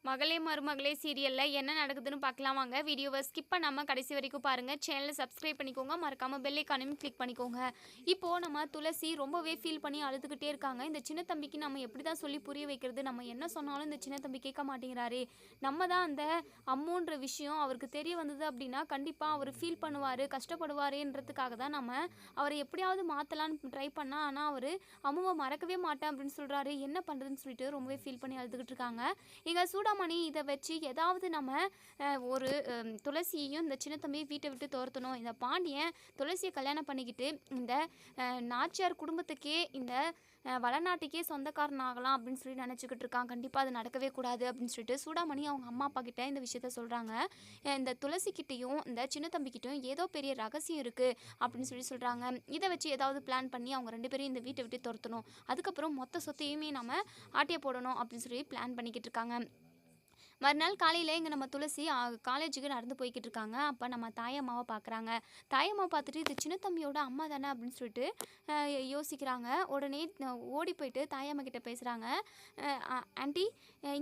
மகளே மருமகளே சீரியல்ல என்ன நடக்குதுன்னு பார்க்கலாம் வாங்க. வீடியோவை ஸ்கிப் பண்ணாம கடைசி வரைக்கும் பாருங்க. சேனலை சப்ஸ்கிரைப் பண்ணிக்கோங்க. மறக்காம பெல் ஐகானையும் கிளிக் பண்ணிக்கோங்க. இப்போ நம்ம துளசி ரொம்பவே ஃபீல் பண்ணி அழுதுகிட்டே இருக்காங்க. இந்த சின்ன தம்பிக்கு நம்ம எப்படி தான் சொல்லி புரிய வைக்கிறது? நம்ம என்ன சொன்னாலும் இந்த சின்ன தம்பி கேட்க மாட்டேங்கிறாரே. நம்ம தான் அந்த அம்முன்ற விஷயம் அவருக்கு தெரிய வந்தது அப்படின்னா கண்டிப்பாக அவர் ஃபீல் பண்ணுவார், கஷ்டப்படுவாருன்றதுக்காக தான் நம்ம அவரை எப்படியாவது மாற்றலான்னு ட்ரை பண்ணால், ஆனால் அவர் அம்முவை மறக்கவே மாட்டேன் அப்படின்னு சொல்கிறாரு. என்ன பண்ணுறதுன்னு சொல்லிட்டு ரொம்பவே ஃபீல் பண்ணி அழுதுகிட்டு இருக்காங்க. இங்கே சூடாமணி இதை வச்சு ஏதாவது நம்ம ஒரு துளசியையும் இந்த சின்ன தம்பியை வீட்டை விட்டு துரத்தணும். இந்த பாண்டியன் துளசியை கல்யாணம் பண்ணிக்கிட்டு இந்த நாச்சியார் குடும்பத்துக்கே இந்த வளநாட்டுக்கே சொந்தக்காரன் ஆகலாம் அப்படின்னு சொல்லி நினச்சிக்கிட்டு இருக்கான். கண்டிப்பாக அது நடக்கவே கூடாது அப்படின்னு சொல்லிட்டு சூடாமணி அவங்க அம்மா அப்பா கிட்ட இந்த விஷயத்த சொல்கிறாங்க. இந்த துளசிக்கிட்டையும் இந்த சின்ன தம்பிக்கிட்டையும் ஏதோ பெரிய ரகசியம் இருக்குது அப்படின்னு சொல்கிறாங்க. இதை வச்சு ஏதாவது பிளான் பண்ணி அவங்க ரெண்டு பேரும் இந்த வீட்டை விட்டு துரத்தணும். அதுக்கப்புறம் மொத்த சொத்தையுமே நம்ம ஆட்டிய போடணும் அப்படின்னு சொல்லி பிளான் பண்ணிக்கிட்டு இருக்காங்க. மறுநாள் காலையில் இங்கே நம்ம துளசி காலேஜுக்கு நடந்து போய்கிட்டு இருக்காங்க. அப்போ நம்ம தாயம்மாவை பார்க்குறாங்க. தாயம்மாவை பார்த்துட்டு இது சின்ன தம்பியோட அம்மா தானே அப்படின்னு சொல்லிட்டு யோசிக்கிறாங்க. உடனே ஓடி போயிட்டு தாயம்மா கிட்ட பேசுகிறாங்க. ஆண்டி,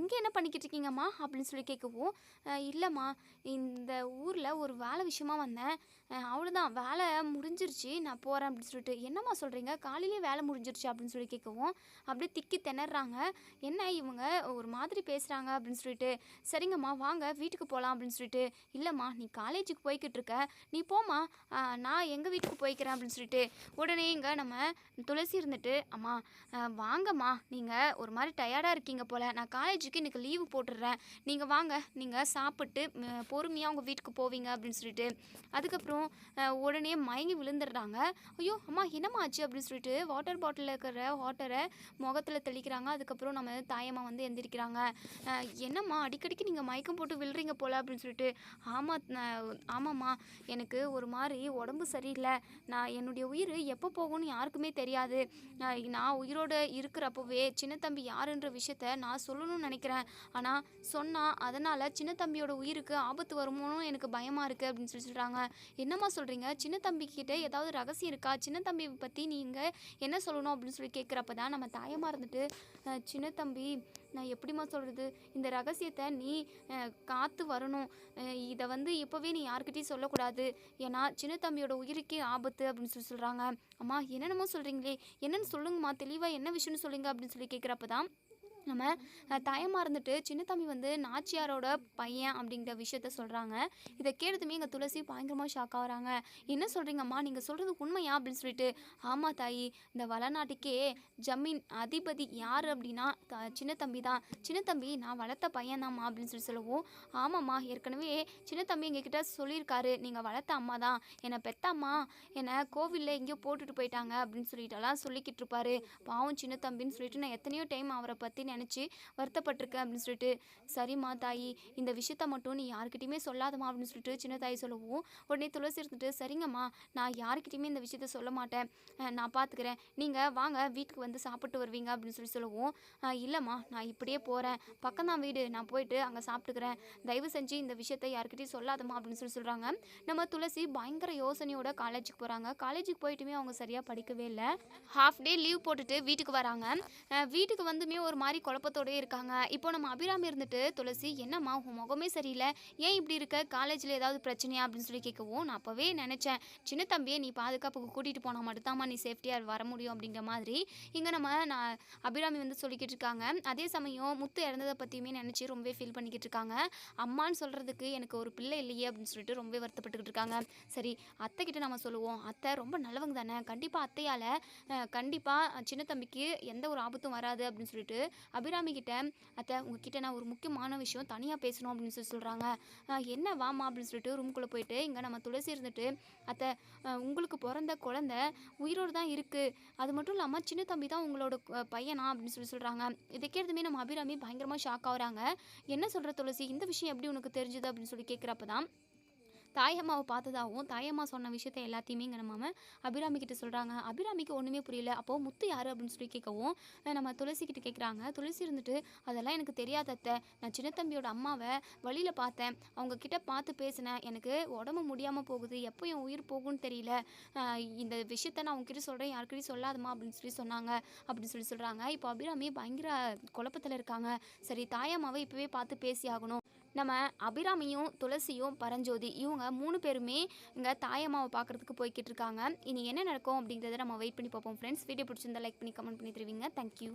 இங்கே என்ன பண்ணிக்கிட்டு இருக்கீங்கம்மா அப்படின்னு சொல்லி கேட்கவும், இல்லைம்மா, இந்த ஊரில் ஒரு வேலை விஷயமா வந்தேன், அவ்வளோதான், வேலை முடிஞ்சிருச்சு, நான் போகிறேன் அப்படின்னு சொல்லிட்டு. என்னம்மா சொல்கிறீங்க, காலையிலே வேலை முடிஞ்சிருச்சு அப்படின்னு சொல்லி கேட்கவும் அப்படியே திக்கி திணறாங்க. என்ன இவங்க ஒரு மாதிரி பேசுகிறாங்க அப்படின்னு சொல்லிட்டு. சரிங்கம்மா வாங்க வீட்டுக்கு போகலாம் அப்படின்னு சொல்லிட்டு. இல்லைம்மா, நீ காலேஜுக்கு போய்கிட்டு இருக்க, நீ போம்மா, நான் எங்கள் வீட்டுக்கு போய்க்கிறேன் அப்படின்னு சொல்லிட்டு. உடனே இங்கே நம்ம துளசி இருந்துட்டு, அம்மா வாங்கம்மா, நீங்கள் ஒரு மாதிரி டயர்டாக இருக்கீங்க போல், நான் காலேஜுக்கு இன்றைக்கி லீவு போட்டுடுறேன், நீங்கள் வாங்க, நீங்கள் சாப்பிட்டு பொறுமையாக உங்கள் வீட்டுக்கு போவீங்க அப்படின்னு சொல்லிட்டு. அதுக்கப்புறம் உடனே மயங்கி விழுந்துடுறாங்க. ஐயோ அம்மா, என்னம்மா ஆச்சு அப்படின்னு சொல்லிட்டு வாட்டர் பாட்டிலில் இருக்கிற வாட்டரை முகத்தில் தெளிக்கிறாங்க. அதுக்கப்புறம் நம்ம தாயம்மா வந்து எந்திரிக்கிறாங்க. என்னம்மா அடிக்கடிக்கு நீங்கள் மயக்கம் போட்டு விழுறீங்க போல் அப்படின்னு சொல்லிட்டு. ஆமாம்மா, எனக்கு ஒரு மாதிரி உடம்பு சரியில்லை, நான் என்னுடைய உயிர் எப்போ போகும்னு யாருக்குமே தெரியாது, நான் உயிரோடு இருக்கிறப்பவே சின்ன தம்பி யாருன்ற விஷயத்த நான் சொல்லணும்னு நினைக்கிறேன், ஆனால் சொன்னால் அதனால் சின்ன தம்பியோட உயிருக்கு ஆபத்து வருமோன்னு எனக்கு பயமாக இருக்குது அப்படின்னு சொல்லி சொல்கிறாங்க. என்னம்மா சொல்கிறீங்க, சின்ன தம்பிக்கிட்ட ஏதாவது ரகசியம் இருக்கா, சின்ன தம்பி பற்றி நீங்கள் என்ன சொல்லணும் அப்படின்னு சொல்லி கேட்குறப்ப தான் நம்ம தாயமாக இருந்துட்டு, சின்ன தம்பி, நான் எப்படிம்மா சொல்கிறது, இந்த ரகசியத்தை நீ காத்து வரணும், இதை வந்து இப்போவே நீ யார்கிட்டையும் சொல்லக்கூடாது, ஏன்னா சின்ன தம்பியோட உயிருக்கே ஆபத்து அப்படின்னு சொல்லி சொல்கிறாங்க. அம்மா என்னென்னமோ சொல்கிறீங்களே, என்னென்னு சொல்லுங்கம்மா, தெளிவாக என்ன விஷயம்னு சொல்லுங்க அப்படின்னு சொல்லி கேட்குறப்ப தான் நம்ம தாயமாக இருந்துட்டு சின்ன தம்பி வந்து நாச்சியாரோட பையன் அப்படிங்கிற விஷயத்த சொல்கிறாங்க. இதை கேட்டதுமே எங்கள் துளசி பயங்கரமாக ஷாக் ஆகுறாங்க. என்ன சொல்கிறீங்கம்மா, நீங்கள் சொல்கிறது உண்மையா அப்படின்னு சொல்லிட்டு. ஆமாம் தாயி, இந்த வளநாட்டுக்கே ஜமீன் அதிபதி யார் அப்படின்னா சின்ன தம்பி தான், சின்ன தம்பி நான் வளர்த்த பையன்தாம்மா அப்படின்னு சொல்லி சொல்லுவோம். ஆமாம்மா, ஏற்கனவே சின்ன தம்பி எங்ககிட்ட சொல்லியிருக்காரு, நீங்கள் வளர்த்த அம்மா தான், என்னை பெத்த அம்மா என்னை கோவிலில் எங்கேயோ போட்டுட்டு போயிட்டாங்க அப்படின்னு சொல்லிட்டுலாம் சொல்லிக்கிட்டு இருப்பாரு. பாவம் சின்ன தம்பின்னு சொல்லிட்டு நான் எத்தனையோ டைம் அவரை பற்றி நினச்சி வருத்தப்பட்டிருக்கேன் அப்படின்னு சொல்லிட்டு. சரிம்மா தாயி, இந்த விஷயத்த மட்டும் நீ யாருக்கிட்டையுமே சொல்லாதம்மா அப்படின்னு சொல்லிட்டு சின்ன தாய் சொல்லவும், உடனே துளசி இருந்துட்டு, சரிங்கம்மா, நான் யாருக்கிட்டையுமே இந்த விஷயத்த சொல்ல மாட்டேன், நான் பார்த்துக்கிறேன், நீங்கள் வாங்க வீட்டுக்கு வந்து சாப்பிட்டு வருவீங்க அப்படின்னு சொல்லி சொல்லவும், இல்லைம்மா, நான் இப்படியே போகிறேன், பக்கம் தான் வீடு, நான் போயிட்டு அங்கே சாப்பிட்டுக்கிறேன், தயவு செஞ்சு இந்த விஷயத்த யாருக்கிட்டையும் சொல்லாதம்மா அப்படின்னு சொல்லி சொல்கிறாங்க. நம்ம துளசி பயங்கர யோசனையோட காலேஜுக்கு போகிறாங்க. காலேஜுக்கு போயிட்டுமே அவங்க சரியாக படிக்கவே இல்லை. ஹாஃப் டே லீவ் போட்டுட்டு வீட்டுக்கு வராங்க. வீட்டுக்கு வந்துமே ஒரு மாதிரி குழப்பத்தோடயே இருக்காங்க. இப்போ நம்ம அபிராமி இருந்துட்டு, துளசி என்னம்மா உன் முகமே சரியில்லை, ஏன் இப்படி இருக்க, காலேஜில் ஏதாவது பிரச்சனையா அப்படின்னு சொல்லி கேட்கவும், நான் அப்போவே நினச்சேன், சின்ன தம்பியை நீ பாதுகாப்புக்கு கூட்டிகிட்டு போனால் மட்டும்தாம்மா நீ சேஃப்டியாக வர முடியும் அப்படிங்கிற மாதிரி இங்கே நான் அபிராமி வந்து சொல்லிக்கிட்டு இருக்காங்க. அதே சமயம் முத்து இறந்ததை பற்றியுமே நினச்சி ரொம்பவே ஃபீல் பண்ணிக்கிட்டு இருக்காங்க. அம்மான்னு சொல்கிறதுக்கு எனக்கு ஒரு பிள்ளை இல்லையே அப்படின்னு சொல்லிட்டு ரொம்பவே வருத்தப்பட்டுக்கிட்டு இருக்காங்க. சரி, அத்தைக்கிட்ட நம்ம சொல்லுவோம், அத்தை ரொம்ப நல்லவங்க தானே, கண்டிப்பாக அத்தையால் கண்டிப்பாக சின்ன தம்பிக்கு எந்த ஒரு ஆபத்தும் வராது அப்படின்னு சொல்லிட்டு அபிராமி கிட்ட, அத்தை உங்ககிட்ட நான் ஒரு முக்கியமான விஷயம் தனியாக பேசணும் அப்படின்னு சொல்லி சொல்கிறாங்க. என்ன வாமா அப்படின்னு சொல்லிட்டு ரூம்குள்ளே போயிட்டு இங்கே நம்ம துளசி இருந்துட்டு, அத்தை உங்களுக்கு பிறந்த குழந்தை உயிரோடு தான் இருக்குது, அது மட்டும் இல்லாமல் சின்ன தம்பி தான் உங்களோட பையனா அப்படின்னு சொல்லி சொல்கிறாங்க. இதை கேட்டதுமே நம்ம அபிராமி பயங்கரமாக ஷாக் ஆகுறாங்க. என்ன சொல்கிற துளசி, இந்த விஷயம் எப்படி உனக்கு தெரிஞ்சுது அப்படின்னு சொல்லி கேட்குறப்ப தான் தாயம்மாவை பார்த்ததாகவும் தாயம்மா சொன்ன விஷயத்த எல்லாத்தையுமே இங்கே நம்ம அபிராமி கிட்ட சொல்கிறாங்க. அபிராமிக்கு ஒன்றுமே புரியல. அப்போது முத்து யார் அப்படின்னு சொல்லி கேட்கவும் நம்ம துளசி கிட்ட கேட்குறாங்க. துளசி இருந்துட்டு அதெல்லாம் எனக்கு தெரியாத அத்தை, நான் சின்னத்தம்பியோட அம்மாவை வழியில் பார்த்தேன், அவங்க கிட்ட பார்த்து பேசினேன், எனக்கு உடம்பு முடியாமல் போகுது, எப்போ என் உயிர் போகும்னு தெரியல, இந்த விஷயத்த நான் உங்ககிட்ட சொல்கிறேன், யாருக்கிட்டையும் சொல்லாதம்மா அப்படின்னு சொல்லி சொன்னாங்க அப்படின்னு சொல்லி சொல்கிறாங்க. இப்போ அபிராமி பயங்கர குழப்பத்தில் இருக்காங்க. சரி, தாயம்மாவை இப்போவே பார்த்து பேசி ஆகணும். நம்ம அபிராமியும் துளசியும் பரஞ்சோதி இவங்க 3 பேருமே இங்கே தாயம்மாவை பார்க்குறதுக்கு போய்கிட்டு இருக்காங்க. இனி என்ன நடக்கும் அப்படிங்கிறத நம்ம வெயிட் பண்ணி பார்ப்போம் ஃப்ரெண்ட்ஸ். வீடியோ பிடிச்சிருந்தா லைக் பண்ணி கமெண்ட் பண்ணி தருவீங்க. தேங்க்யூ.